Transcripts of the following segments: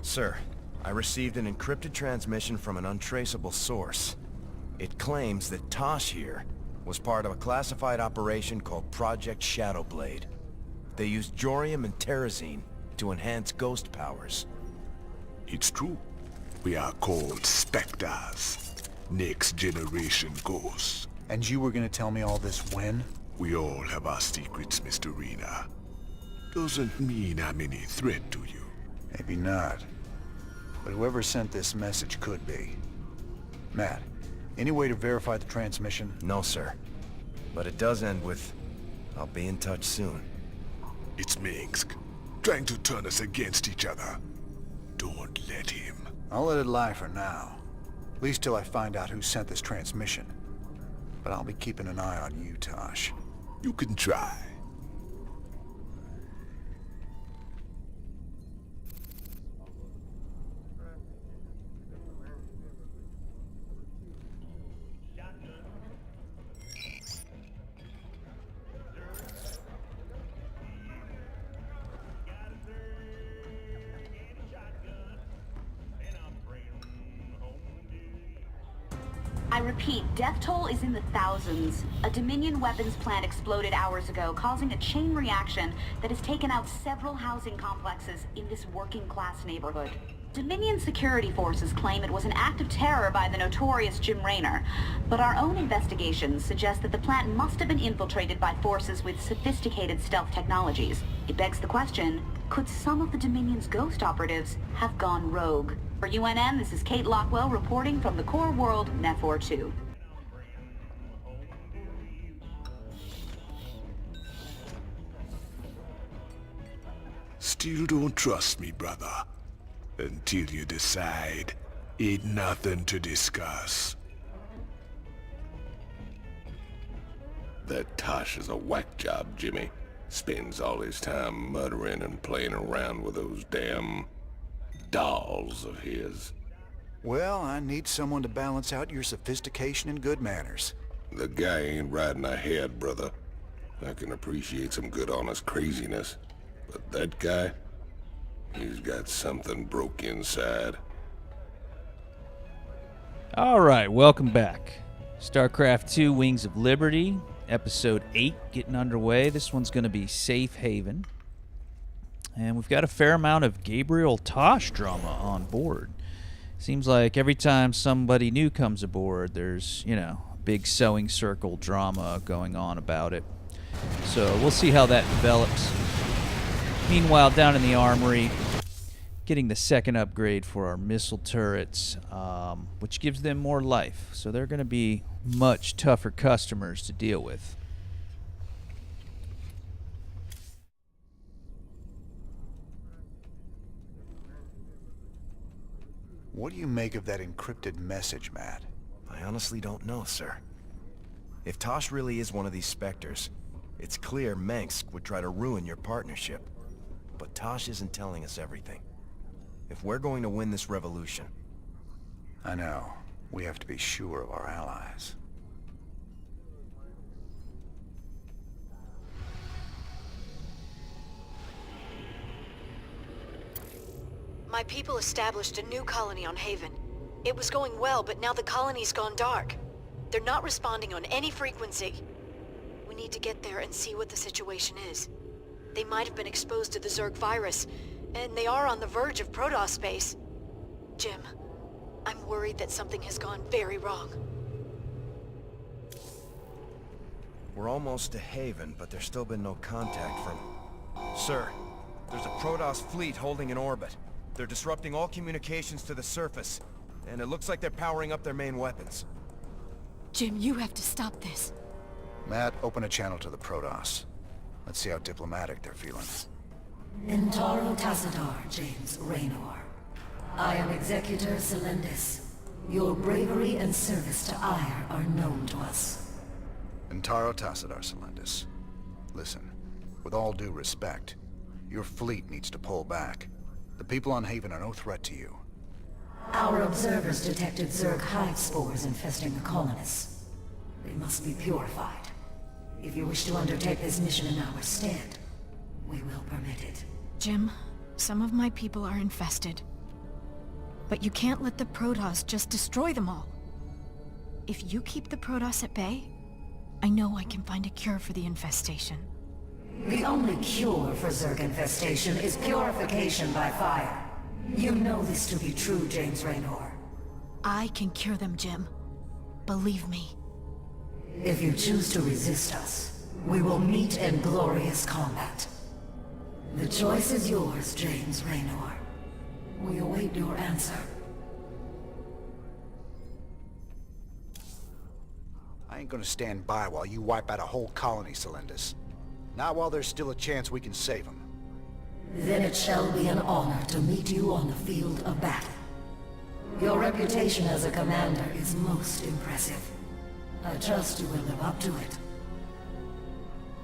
Sir, I received an encrypted transmission from an untraceable source. It claims that Tosh here was part of a classified operation called Project Shadowblade. They used Jorium and Terrazine to enhance ghost powers. It's true. We are called Spectres. Next generation ghosts. And you were gonna tell me all this when? We all have our secrets, Mr. Rena. Doesn't mean I'm any threat to you. Maybe not. But whoever sent this message could be. Matt, any way to verify the transmission? No, sir. But it does end with, "I'll be in touch soon." It's Minsk, trying to turn us against each other. Don't let him. I'll let it lie for now. At least till I find out who sent this transmission. But I'll be keeping an eye on you, Tosh. You can try. I repeat, death toll is in the thousands. A Dominion weapons plant exploded hours ago, causing a chain reaction that has taken out several housing complexes in this working-class neighborhood. Dominion security forces claim it was an act of terror by the notorious Jim Raynor, but our own investigations suggest that the plant must have been infiltrated by forces with sophisticated stealth technologies. It begs the question, could some of the Dominion's ghost operatives have gone rogue? For UNN, this is Kate Lockwell reporting from the core world, Nefor 2. Still don't trust me, brother. Until you decide, ain't nothing to discuss. That Tosh is a whack job, Jimmy. Spends all his time muttering and playing around with those damn dolls of his. Well, I need someone to balance out your sophistication and good manners. The guy ain't riding ahead, brother. I can appreciate some good honest craziness. But that guy, he's got something broke inside. Alright, welcome back. StarCraft 2 Wings of Liberty, Episode 8 getting underway. This one's going to be Safe Haven. And we've got a fair amount of Gabriel Tosh drama on board. Seems like every time somebody new comes aboard, there's, big sewing circle drama going on about it. So we'll see how that develops. Meanwhile, down in the armory, getting the second upgrade for our missile turrets, which gives them more life. So they're going to be much tougher customers to deal with. What do you make of that encrypted message, Matt? I honestly don't know, sir. If Tosh really is one of these Spectres, it's clear Mengsk would try to ruin your partnership. But Tosh isn't telling us everything. If we're going to win this revolution... I know. We have to be sure of our allies. My people established a new colony on Haven. It was going well, but now the colony's gone dark. They're not responding on any frequency. We need to get there and see what the situation is. They might have been exposed to the Zerg virus, and they are on the verge of Protoss space. Jim, I'm worried that something has gone very wrong. We're almost to Haven, but there's still been no contact from... Sir, there's a Protoss fleet holding in orbit. They're disrupting all communications to the surface, and it looks like they're powering up their main weapons. Jim, you have to stop this. Matt, open a channel to the Protoss. Let's see how diplomatic they're feeling. Intaro Tassadar, James Raynor. I am Executor Selendis. Your bravery and service to Ire are known to us. Intaro Tassadar, Selendis. Listen, with all due respect, your fleet needs to pull back. The people on Haven are no threat to you. Our observers detected Zerg hive spores infesting the colonists. They must be purified. If you wish to undertake this mission in our stead, we will permit it. Jim, some of my people are infested. But you can't let the Protoss just destroy them all. If you keep the Protoss at bay, I know I can find a cure for the infestation. The only cure for Zerg infestation is purification by fire. You know this to be true, James Raynor. I can cure them, Jim. Believe me. If you choose to resist us, we will meet in glorious combat. The choice is yours, James Raynor. We await your answer. I ain't gonna stand by while you wipe out a whole colony, Celendis. Not while there's still a chance we can save them. Then it shall be an honor to meet you on the field of battle. Your reputation as a commander is most impressive. I trust you will live up to it.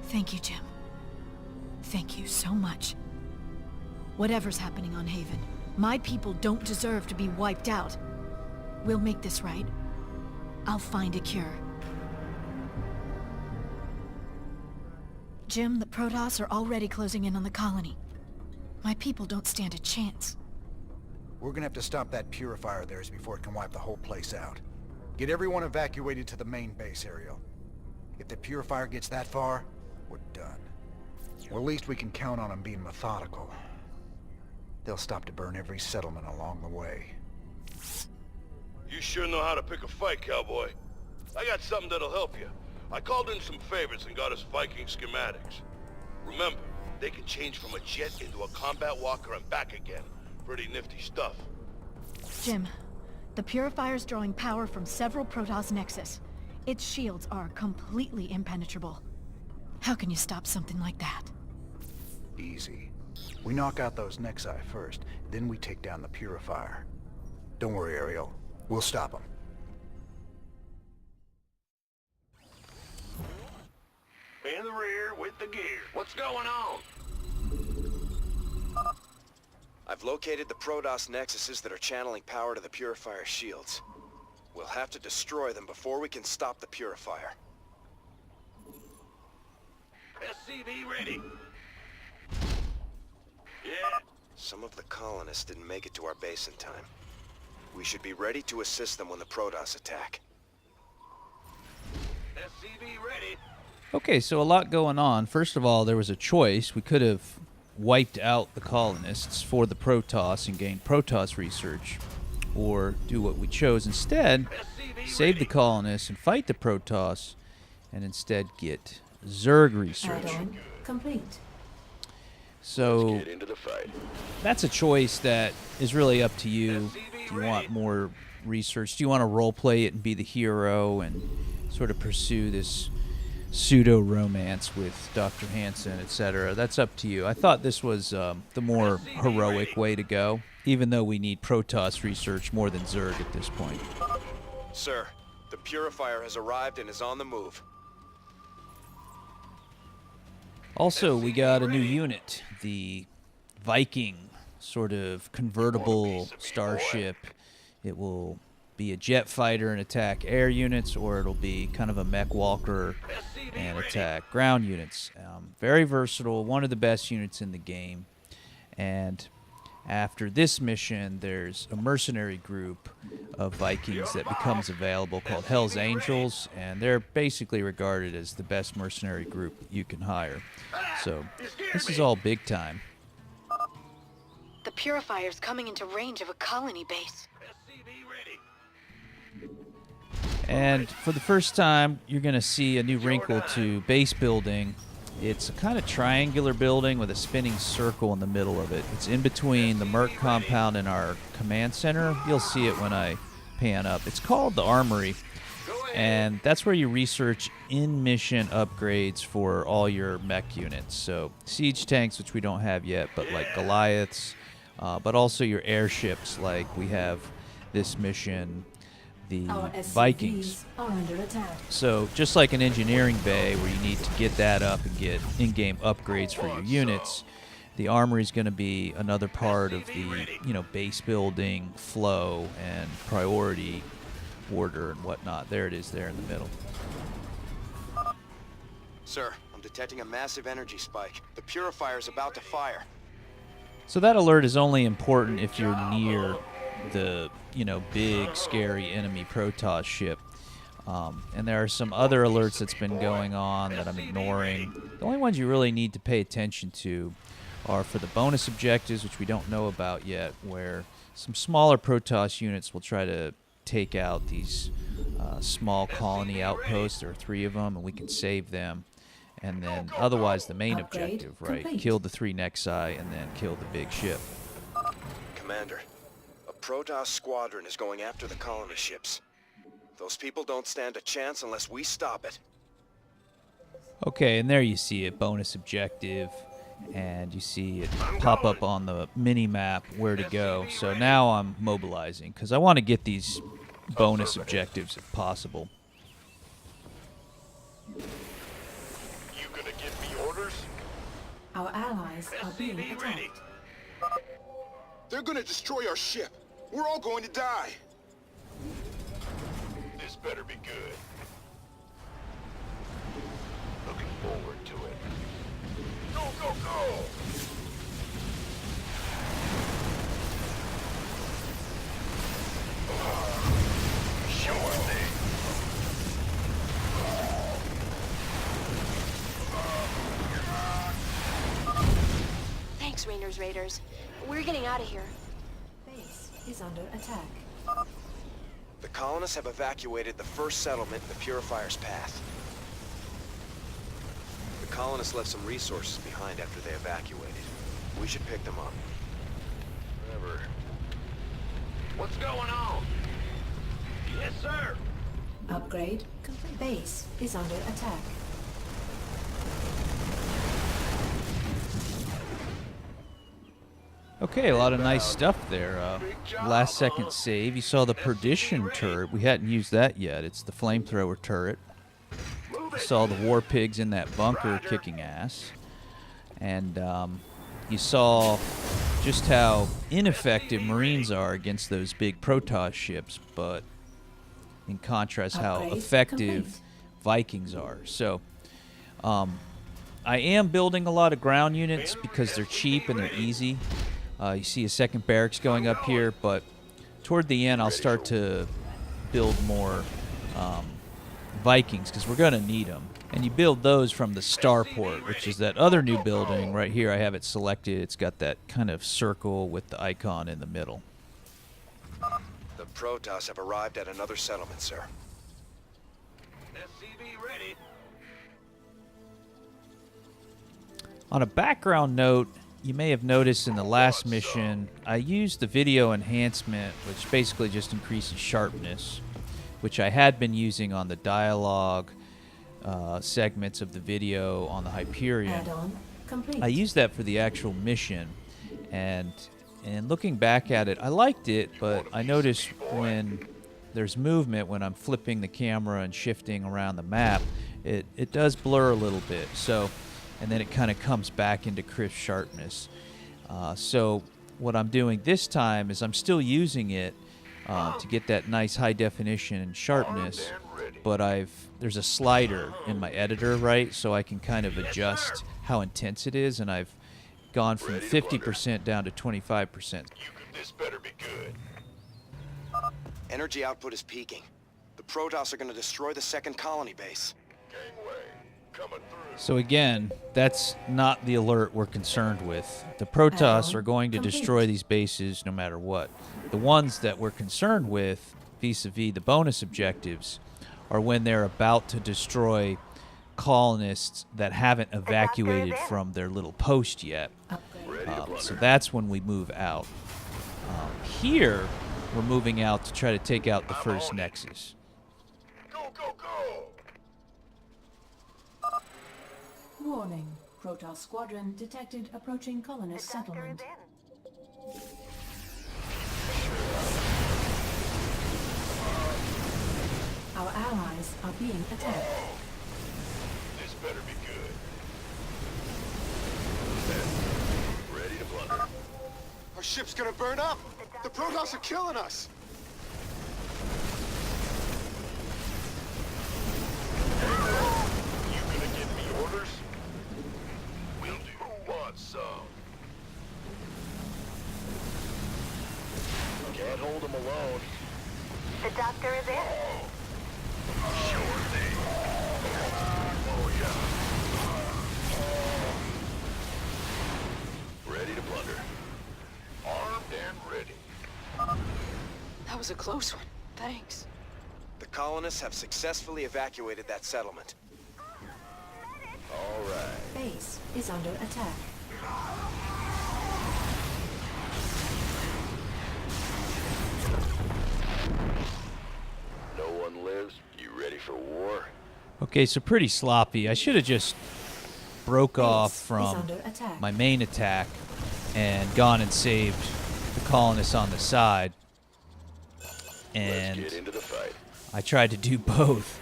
Thank you, Jim. Thank you so much. Whatever's happening on Haven, my people don't deserve to be wiped out. We'll make this right. I'll find a cure. Jim, the Protoss are already closing in on the colony. My people don't stand a chance. We're gonna have to stop that purifier of theirs before it can wipe the whole place out. Get everyone evacuated to the main base, Ariel. If the purifier gets that far, we're done. Or at least we can count on them being methodical. They'll stop to burn every settlement along the way. You sure know how to pick a fight, cowboy. I got something that'll help you. I called in some favors and got us Viking schematics. Remember, they can change from a jet into a combat walker and back again. Pretty nifty stuff. Jim, the Purifier's drawing power from several Protoss nexus. Its shields are completely impenetrable. How can you stop something like that? Easy. We knock out those Nexi first, then we take down the Purifier. Don't worry, Ariel. We'll stop them. In the rear with the gear. What's going on? I've located the Protoss nexuses that are channeling power to the Purifier's shields. We'll have to destroy them before we can stop the Purifier. SCV ready. Yeah. Some of the colonists didn't make it to our base in time. We should be ready to assist them when the Protoss attack. SCV ready. Okay, so a lot going on. First of all, there was a choice. We could have wiped out the colonists for the Protoss and gained Protoss research, or do what we chose instead, save the colonists and fight the Protoss, and instead get Zerg research. Add-on complete. So Get into the fight. that's a choice that is really up to you. Do you want more research? Do you want to roleplay it and be the hero and sort of pursue this pseudo-romance with Dr. Hansen, etc.? That's up to you. I thought this was the more heroic way to go, even though we need Protoss research more than Zerg at this point. Sir, the Purifier has arrived and is on the move. Also, we got a new unit, the Viking, sort of convertible starship. It will be a jet fighter and attack air units, or it'll be kind of a mech walker and attack ground units. Very versatile, one of the best units in the game. And after this mission, there's a mercenary group of Vikings that becomes available called Hell's Angels, and they're basically regarded as the best mercenary group you can hire. So this is all big time. The Purifier's coming into range of a colony base. And for the first time, you're going to see a new wrinkle to base building. It's a kind of triangular building with a spinning circle in the middle of it. It's in between the Merc compound and our command center. You'll see it when I pan up. It's called the Armory, and that's where you research in-mission upgrades for all your mech units. So siege tanks, which we don't have yet, but like Goliaths, but also your airships, like we have this mission, the Our SCVs Vikings. are under attack. So just like an engineering bay where you need to get that up and get in-game upgrades for your units, the armory is going to be another part of the base building flow and priority order and whatnot. There it is there in the middle. Sir, I'm detecting a massive energy spike. The Purifier is about to fire. So that alert is only important if you're near the, big, scary enemy Protoss ship. And there are some other alerts that's been going on that I'm ignoring. The only ones you really need to pay attention to are for the bonus objectives, which we don't know about yet, where some smaller Protoss units will try to take out these small colony outposts. There are 3 of them, and we can save them. And then otherwise the main objective, right? Complete. Kill the 3 Nexi and then kill the big ship. Commander, a Protoss squadron is going after the colony ships. Those people don't stand a chance unless we stop it. Okay, and there you see it, bonus objective, and you see it pop up on the mini-map where to go. So now I'm mobilizing, because I want to get these bonus objectives if possible. You gonna give me orders? Our allies are being attacked. They're gonna destroy our ship. We're all going to die. This better be good. Looking forward to it. Go, go, go! Sure thing. Thanks, Raiders. We're getting out of here. Base is under attack. The colonists have evacuated the first settlement in the Purifier's path. The colonists left some resources behind after they evacuated. We should pick them up. Whatever. What's going on? Yes, sir. Upgrade complete. Base is under attack. Okay, a lot of nice stuff there. Last second save. You saw the Perdition turret. We hadn't used that yet. It's the flamethrower turret. You saw the war pigs in that bunker kicking ass. And you saw just how ineffective Marines are against those big Protoss ships, but in contrast, how Upgrade effective complete. Vikings are. So, I am building a lot of ground units because they're cheap and they're easy. You see a second barracks going up here, but toward the end I'll start to build more Vikings because we're going to need them. And you build those from the starport, which is that other new building right here. I have it selected. It's got that kind of circle with the icon in the middle. The Protoss have arrived at another settlement, sir. SCV ready. On a background note, you may have noticed in the last mission, I used the video enhancement, which basically just increases sharpness, which I had been using on the dialogue segments of the video on the Hyperion. Add-on complete. I used that for the actual mission, and looking back at it, I liked it, but I noticed when there's movement, when I'm flipping the camera and shifting around the map, it does blur a little bit. So, and then it kind of comes back into crisp sharpness. So what I'm doing this time is I'm still using it to get that nice high definition and sharpness, but there's a slider in my editor, right? So I can kind of adjust how intense it is, and I've gone from 50% down to 25%. This better be good. Energy output is peaking. The Protoss are going to destroy the second colony base. Gangway, coming through. So again, that's not the alert we're concerned with. The Protoss are going to destroy these bases no matter what. The ones that we're concerned with, vis-a-vis the bonus objectives, are when they're about to destroy colonists that haven't evacuated from their little post yet. So that's when we move out. Here, we're moving out to try to take out the first Nexus. Go, go, go! Warning. Protoss squadron detected approaching colonist settlement. Our allies are being attacked. This better be good. Ready to blunder. Our ship's gonna burn up. The Protoss are killing us. You gonna give me orders? Will do. Who wants some? Can't hold alone. The doctor is in. Sure thing. Oh, yeah. Ready to plunder. Armed and ready. That was a close one. Thanks. The colonists have successfully evacuated that settlement. All right. Base is under attack. No one lives. You ready for war? Okay, so pretty sloppy. I should have just broke off Base is from under attack. my main attack and gone and saved the colonists on the side. And Let's get into the fight. I tried to do both.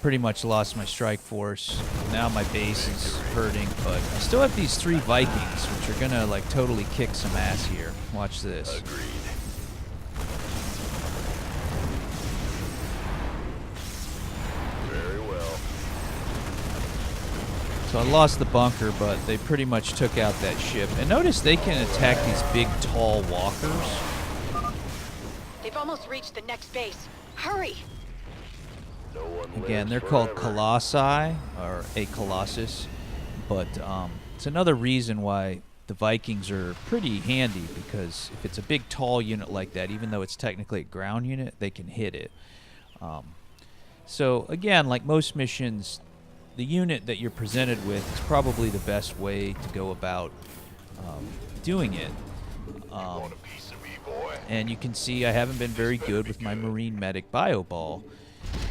Pretty much lost my strike force. Now my base is hurting, but I still have these 3 Vikings, which are gonna like totally kick some ass here. Watch this. Agreed. Very well. So I lost the bunker, but they pretty much took out that ship. And notice they can attack these big, tall walkers. They've almost reached the next base. Hurry! No one Again, lives they're called forever. Colossi, or a Colossus. But it's another reason why the Vikings are pretty handy, because if it's a big, tall unit like that, even though it's technically a ground unit, they can hit it. So again, like most missions, the unit that you're presented with is probably the best way to go about doing it. Want a piece of me, boy? And you can see I haven't been very good with my Marine Medic Bio Ball.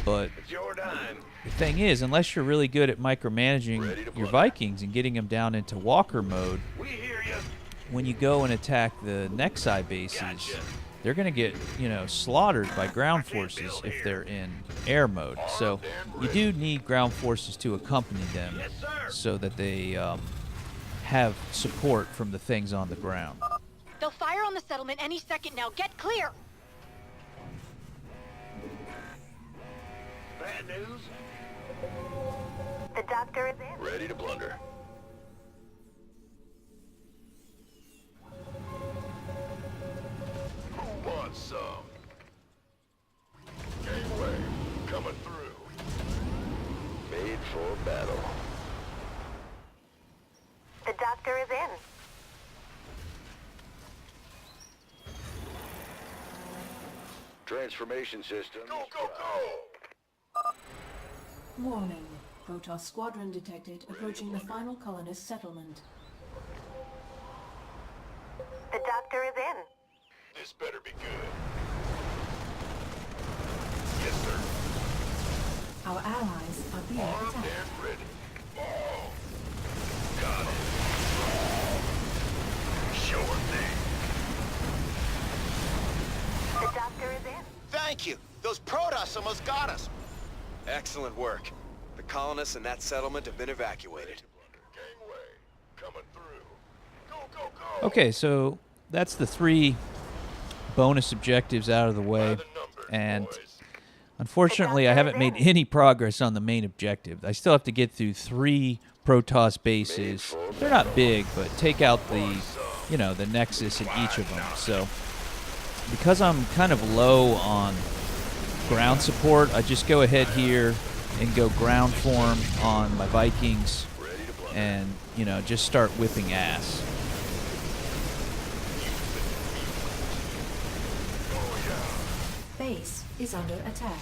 But It's your dime. the thing is, unless you're really good at micromanaging Ready to your plunder. Vikings and getting them down into walker mode, We hear you. when you go and attack the Nexi bases, Gotcha. they're going to get, slaughtered by ground forces if they're in air mode. So you do need ground forces to accompany them Yes, sir. so that they have support from the things on the ground. They'll fire on the settlement any second now. Get clear! Bad news? The doctor is in. Ready to plunder. Who wants some? Gateway, coming through. Made for battle. The doctor is in. Transformation system. Go, go, go! Warning. Protoss squadron detected approaching the final colonist settlement. The doctor is in. This better be good. Yes, sir. Our allies are being Armed attacked. and ready. Oh. Got it. Sure thing. The doctor is in. Thank you! Those Protoss almost got us! Excellent work. The colonists in that settlement have been evacuated. Gangway, coming through. Go, go, go! Okay, so that's the 3 bonus objectives out of the way. By the numbers, And boys. unfortunately, I haven't made any progress on the main objective. I still have to get through 3 Protoss bases. They're not big, but take out the, the Nexus in each of them. So because I'm kind of low on ground support, I just go ahead here and go ground form on my Vikings and, just start whipping ass. Base is under attack.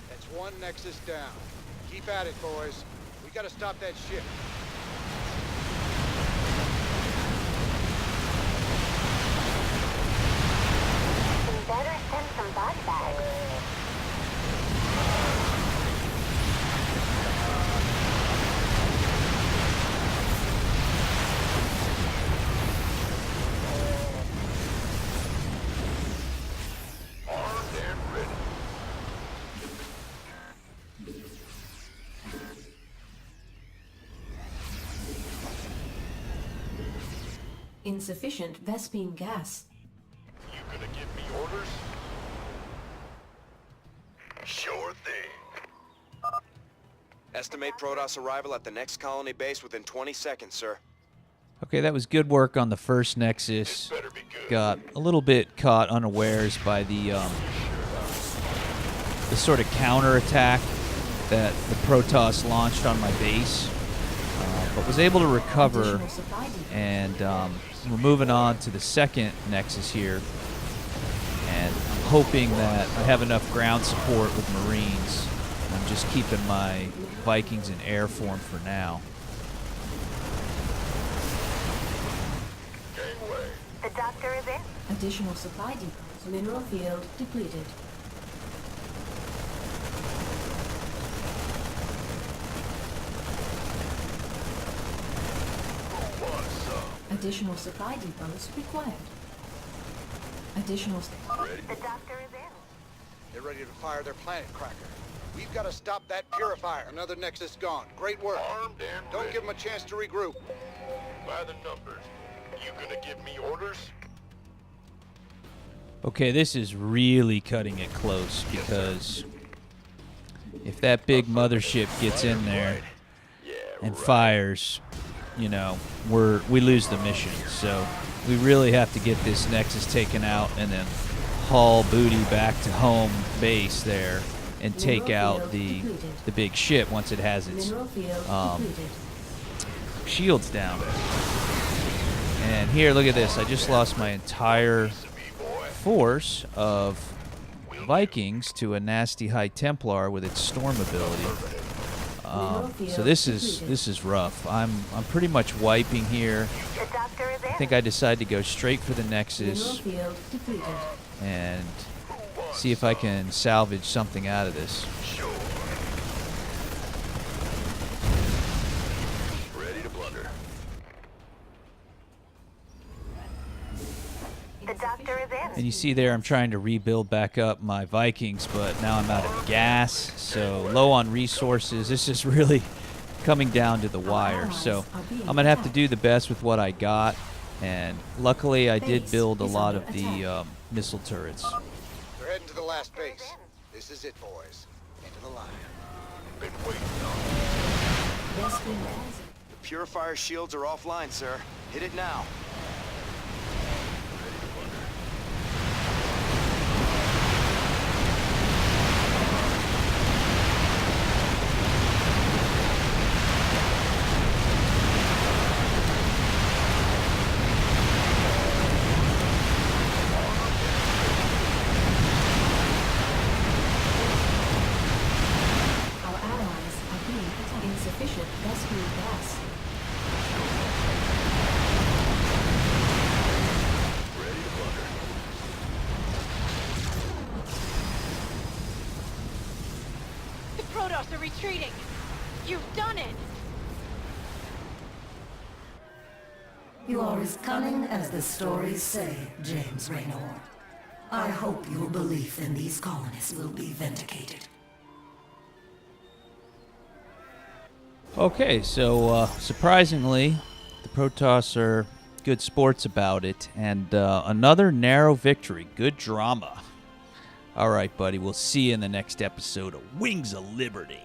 That's 1 Nexus down. Keep at it, boys. We gotta stop that ship. Better send some body bags. Armed and ready. Insufficient Vespine gas. You gonna give me orders? Sure thing. Estimate Protoss arrival at the next colony base within 20 seconds, sir. Okay, that was good work on the first This Nexus. better be got a little bit caught unawares by the sort of counterattack that the Protoss launched on my base, but was able to recover, and we're moving on to the second Nexus here, and I'm hoping that I have enough ground support with Marines. I'm just keeping my Vikings in air form for now. The doctor is in. Additional supply depots. Mineral field depleted. Additional supply depots required. Additional... The doctor is in. They're ready to fire their planet cracker. We've got to stop that purifier. Another Nexus gone. Great work. Armed and Don't ready. give them a chance to regroup. By the numbers. You gonna give me orders? Okay, this is really cutting it close, because if that big mothership gets in there and fires, you know, we lose the mission. So we really have to get this Nexus taken out and then haul booty back to home base there and take out the big ship once it has its shields down. And here, look at this. I just lost my entire force of Vikings to a nasty High Templar with its storm ability. So this is rough. I'm pretty much wiping here. The doctor is in. I think I decide to go straight for the Nexus and see if I can salvage something out of this. Ready to blunder. The doctor is in. And you see there, I'm trying to rebuild back up my Vikings, but now I'm out of gas, so low on resources. This is really coming down to the wire. So I'm going to have to do the best with what I got, and luckily I did build a lot of the missile turrets. They're heading to the last base. This is it, boys. Into the line. Been waiting on. The purifier shields are offline, sir. Hit it now. Our allies are being insufficient rescue gas. Ready to blunder. The Protoss are retreating. You've done it. You are as cunning as the stories say, James Raynor. I hope your belief in these colonists will be vindicated. Okay, so surprisingly, the Protoss are good sports about it, and another narrow victory. Good drama. All right, buddy, we'll see you in the next episode of Wings of Liberty.